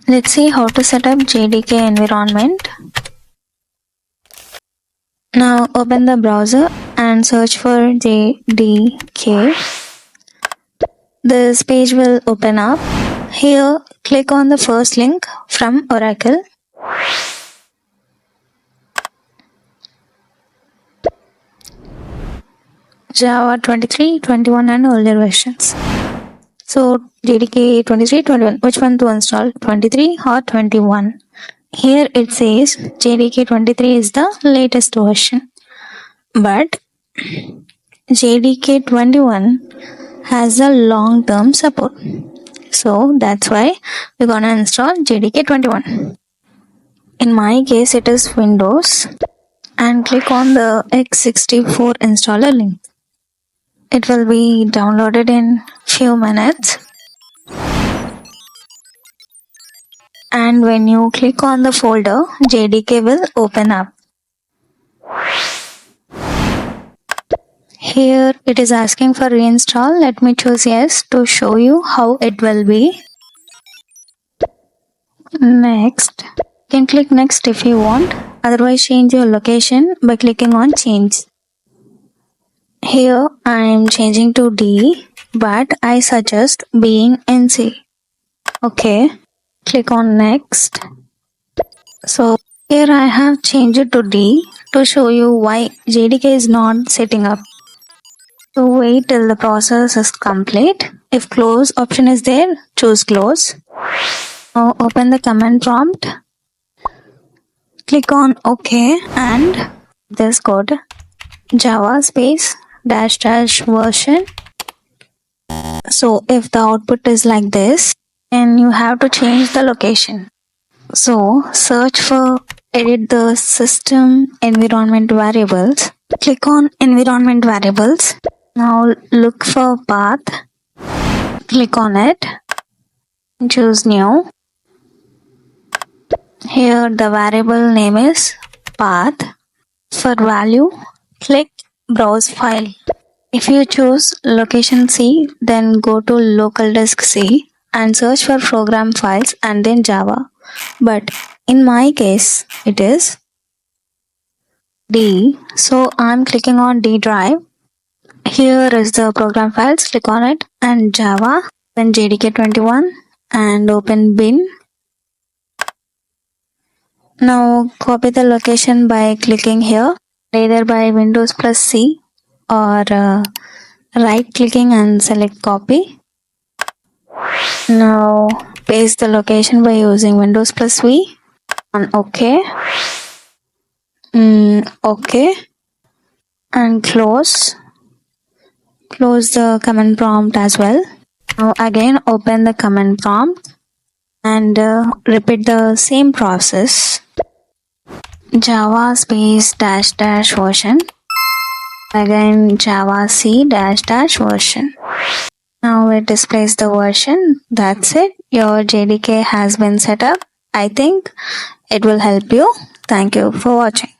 Let's see how to set up JDK environment. Now open the browser and search for JDK. This page will open up. Here, click on the first link from Oracle. Java 23, 21 and older versions. So JDK 23, 21, which one to install, 23 or 21? Here it says JDK 23 is the latest version, but JDK 21 has a long-term support. So that's why we're gonna install JDK 21. In my case, it is Windows, and click on the x64 installer link. It will be downloaded in few minutes. And when you click on the folder, JDK will open up. Here it is asking for reinstall. Let me choose yes to show you how it will be. Next, you can click next if you want. Otherwise, change your location by clicking on change. Here I am changing to D, but I suggest being NC. Okay, click on next. So here I have changed it to D to show you why JDK is not setting up. So wait till the process is complete. If close option is there, choose close. Now open the command prompt. Click on OK and this code Java space -- version. So if the output is like this, then you have to change the location. So search for edit the system environment variables. Click on environment variables. Now look for path. Click on it. Choose new. Here the variable name is path. For value, click browse file. If you choose location C, then go to local disk C and search for program files and then Java. But in my case, it is D. So I'm clicking on D drive. Here is the program files. Click on it and Java. Then JDK 21 and open bin. Now copy the location by clicking here, either by Windows plus C or right clicking and select copy. Now paste the location by using Windows plus V on OK. OK and close the command prompt as well. Now again open the command prompt and repeat the same process. Java space -- version. Again Java C -- version. Now it displays the version. That's it. Your JDK has been set up. I think it will help you. Thank you for watching.